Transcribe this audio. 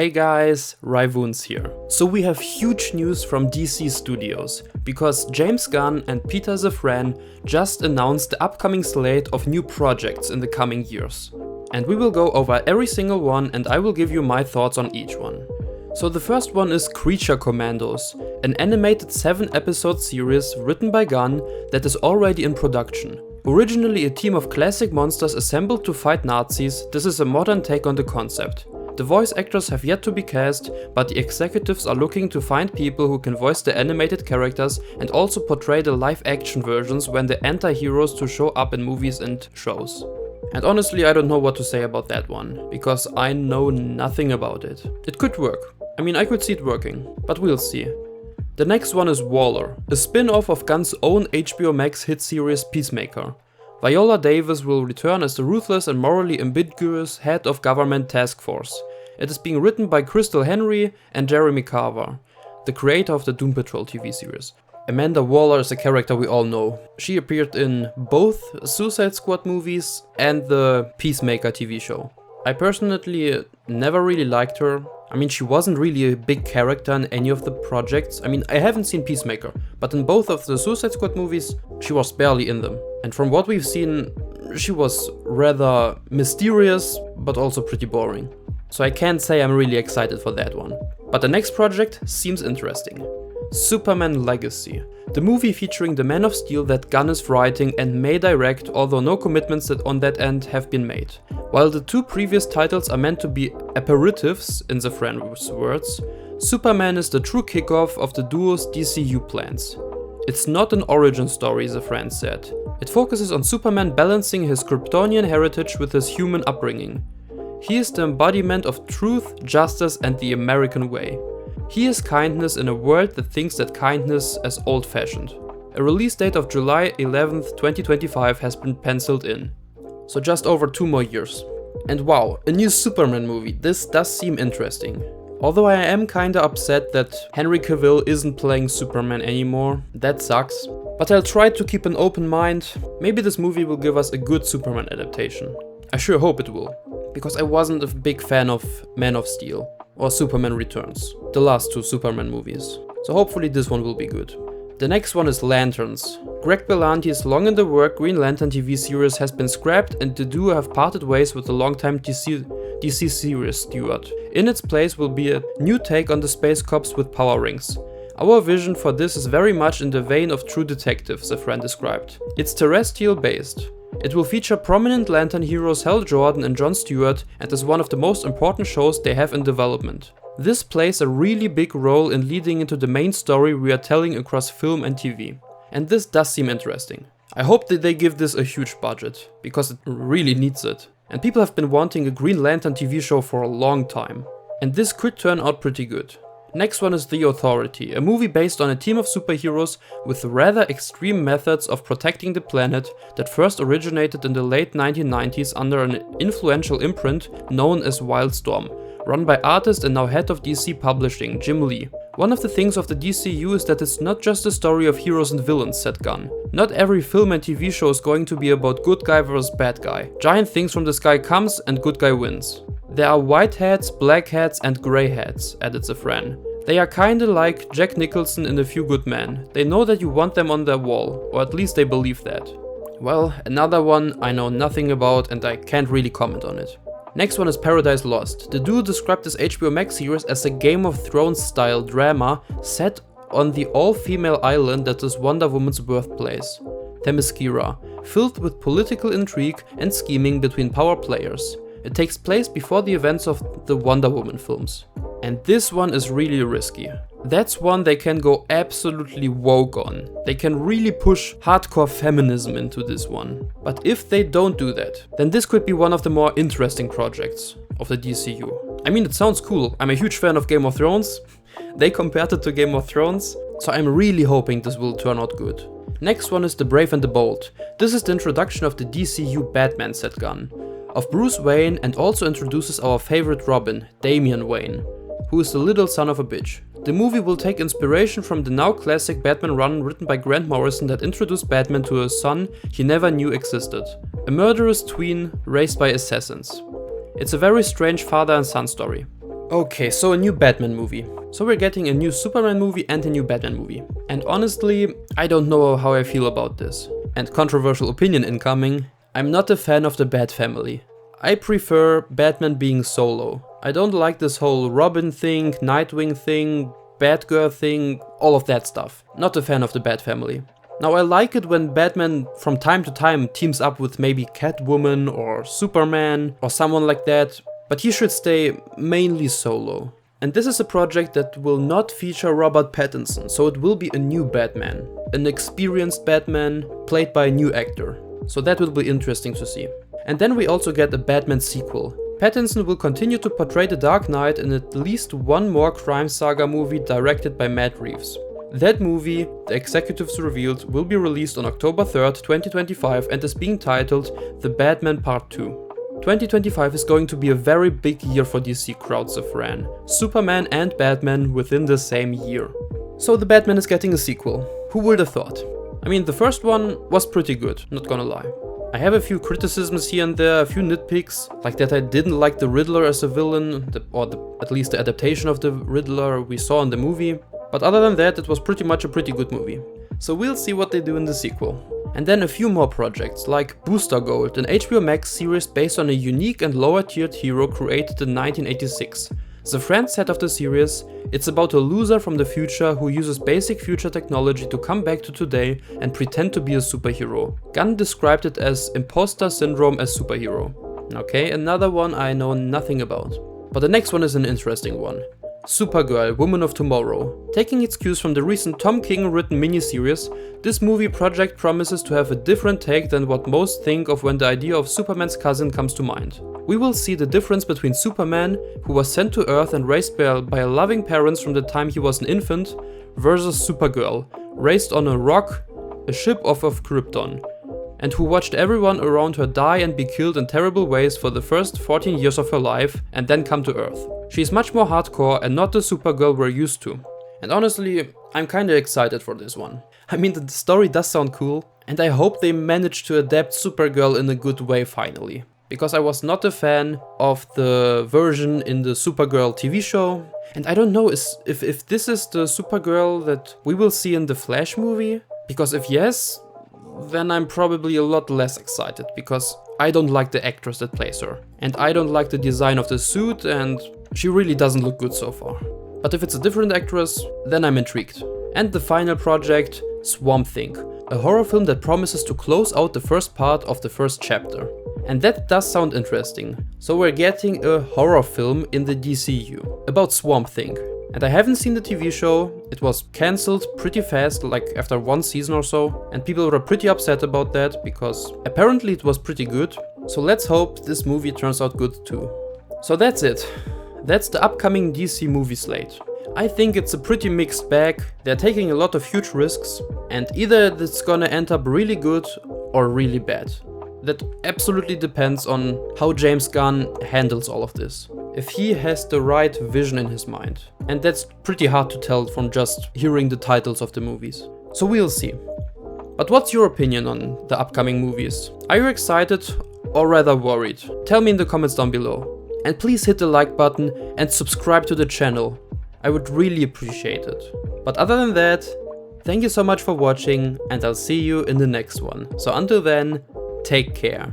Hey guys, Raivuns here. So we have huge news from DC Studios, because James Gunn and Peter Safran just announced the upcoming slate of new projects in the coming years. And we will go over every single one and I will give you my thoughts on each one. So the first one is Creature Commandos, an animated 7-episode series written by Gunn that is already in production. Originally a team of classic monsters assembled to fight Nazis, this is a modern take on the concept. The voice actors have yet to be cast, but the executives are looking to find people who can voice the animated characters and also portray the live-action versions when they enter heroes to show up in movies and shows. And honestly, I don't know what to say about that one, because I know nothing about it. It could work. I mean, I could see it working, but we'll see. The next one is Waller, a spin-off of Gunn's own HBO Max hit series Peacemaker. Viola Davis will return as the ruthless and morally ambiguous head of Government Task Force. It is being written by Crystal Henry and Jeremy Carver, the creator of the Doom Patrol TV series. Amanda Waller is a character we all know. She appeared in both Suicide Squad movies and the Peacemaker TV show. I personally never really liked her. I mean, she wasn't really a big character in any of the projects. I mean, I haven't seen Peacemaker, but in both of the Suicide Squad movies, she was barely in them. And from what we've seen, she was rather mysterious, but also pretty boring. So I can't say I'm really excited for that one. But the next project seems interesting. Superman Legacy, the movie featuring the Man of Steel that Gunn is writing and may direct, although no commitments on that end have been made. While the two previous titles are meant to be aperitifs, in Safran's words, Superman is the true kickoff of the duo's DCU plans. It's not an origin story, Safran said. It focuses on Superman balancing his Kryptonian heritage with his human upbringing. He is the embodiment of truth, justice, and the American way. He is kindness in a world that thinks that kindness is old-fashioned. A release date of July 11th, 2025 has been penciled in. So just over 2 more years. And wow, a new Superman movie. This does seem interesting. Although I am kinda upset that Henry Cavill isn't playing Superman anymore. That sucks. But I'll try to keep an open mind. Maybe this movie will give us a good Superman adaptation. I sure hope it will. Because I wasn't a big fan of Man of Steel or Superman Returns, the last 2 Superman movies. So hopefully this one will be good. The next one is Lanterns. Greg Berlanti's long in the work Green Lantern TV series has been scrapped and the duo have parted ways with the longtime DC series steward. In its place will be a new take on the space cops with power rings. Our vision for this is very much in the vein of True Detective, Safran described. It's terrestrial based. It will feature prominent Lantern heroes Hal Jordan and Jon Stewart and is one of the most important shows they have in development. This plays a really big role in leading into the main story we are telling across film and TV. And this does seem interesting. I hope that they give this a huge budget, because it really needs it. And people have been wanting a Green Lantern TV show for a long time. And this could turn out pretty good. Next one is The Authority, a movie based on a team of superheroes with rather extreme methods of protecting the planet that first originated in the late 1990s under an influential imprint known as Wildstorm, run by artist and now head of DC Publishing, Jim Lee. One of the things of the DCU is that it's not just a story of heroes and villains, said Gunn. Not every film and TV show is going to be about good guy versus bad guy. Giant things from the sky comes and good guy wins. There are white hats, black hats and grey hats, added Safran. They are kinda like Jack Nicholson in A Few Good Men. They know that you want them on their wall, or at least they believe that. Well, another one I know nothing about and I can't really comment on it. Next one is Paradise Lost. The duo described this HBO Max series as a Game of Thrones style drama set on the all-female island that is Wonder Woman's birthplace, Themyscira, filled with political intrigue and scheming between power players. It takes place before the events of the Wonder Woman films. And this one is really risky. That's one they can go absolutely woke on. They can really push hardcore feminism into this one. But if they don't do that, then this could be one of the more interesting projects of the DCU. I mean, it sounds cool. I'm a huge fan of Game of Thrones. They compared it to Game of Thrones, so I'm really hoping this will turn out good. Next one is The Brave and the Bold. This is the introduction of the DCU Batman, said Gunn, of Bruce Wayne, and also introduces our favorite Robin, Damian Wayne, who is the little son of a bitch. The movie will take inspiration from the now classic Batman run written by Grant Morrison that introduced Batman to a son he never knew existed, a murderous tween raised by assassins. It's a very strange father and son story. Okay, so a new Batman movie. So we're getting a new Superman movie and a new Batman movie. And honestly, I don't know how I feel about this. And controversial opinion incoming, I'm not a fan of the Bat family. I prefer Batman being solo. I don't like this whole Robin thing, Nightwing thing, Batgirl thing, all of that stuff. Not a fan of the Bat family. Now I like it when Batman from time to time teams up with maybe Catwoman or Superman or someone like that, but he should stay mainly solo. And this is a project that will not feature Robert Pattinson, so it will be a new Batman. An experienced Batman played by a new actor. So that will be interesting to see. And then we also get a Batman sequel. Pattinson will continue to portray the Dark Knight in at least one more crime saga movie directed by Matt Reeves. That movie, the executives revealed, will be released on October 3rd, 2025 and is being titled The Batman Part 2. 2025 is going to be a very big year for DC crowds of Ran. Superman and Batman within the same year. So the Batman is getting a sequel. Who would have thought? I mean, the first one was pretty good, not gonna lie. I have a few criticisms here and there, a few nitpicks, like that I didn't like the Riddler as a villain, at least the adaptation of the Riddler we saw in the movie. But other than that, it was pretty much a pretty good movie. So we'll see what they do in the sequel. And then a few more projects, like Booster Gold, an HBO Max series based on a unique and lower-tiered hero created in 1986. The Friends set of the series, it's about a loser from the future who uses basic future technology to come back to today and pretend to be a superhero. Gunn described it as imposter syndrome as superhero. Okay, another one I know nothing about. But the next one is an interesting one. Supergirl, Woman of Tomorrow. Taking its cues from the recent Tom King written miniseries, this movie project promises to have a different take than what most think of when the idea of Superman's cousin comes to mind. We will see the difference between Superman, who was sent to Earth and raised by loving parents from the time he was an infant, versus Supergirl, raised on a rock, a ship off of Krypton, and who watched everyone around her die and be killed in terrible ways for the first 14 years of her life and then come to Earth. She's much more hardcore and not the Supergirl we're used to. And honestly, I'm kinda excited for this one. I mean, the story does sound cool, and I hope they manage to adapt Supergirl in a good way finally. Because I was not a fan of the version in the Supergirl TV show. And I don't know if this is the Supergirl that we will see in the Flash movie. Because if yes, then I'm probably a lot less excited, because I don't like the actress that plays her. And I don't like the design of the suit, and she really doesn't look good so far. But if it's a different actress, then I'm intrigued. And the final project, Swamp Thing, a horror film that promises to close out the first part of the first chapter. And that does sound interesting. So we're getting a horror film in the DCU about Swamp Thing. And I haven't seen the TV show. It was cancelled pretty fast, like after one season or so, and people were pretty upset about that because apparently it was pretty good. So let's hope this movie turns out good too. So that's it. That's the upcoming DC movie slate. I think it's a pretty mixed bag. They're taking a lot of huge risks, and either it's gonna end up really good or really bad. That absolutely depends on how James Gunn handles all of this. If he has the right vision in his mind. And that's pretty hard to tell from just hearing the titles of the movies. So we'll see. But what's your opinion on the upcoming movies? Are you excited or rather worried? Tell me in the comments down below. And please hit the like button and subscribe to the channel. I would really appreciate it. But other than that, thank you so much for watching, and I'll see you in the next one. So until then, take care.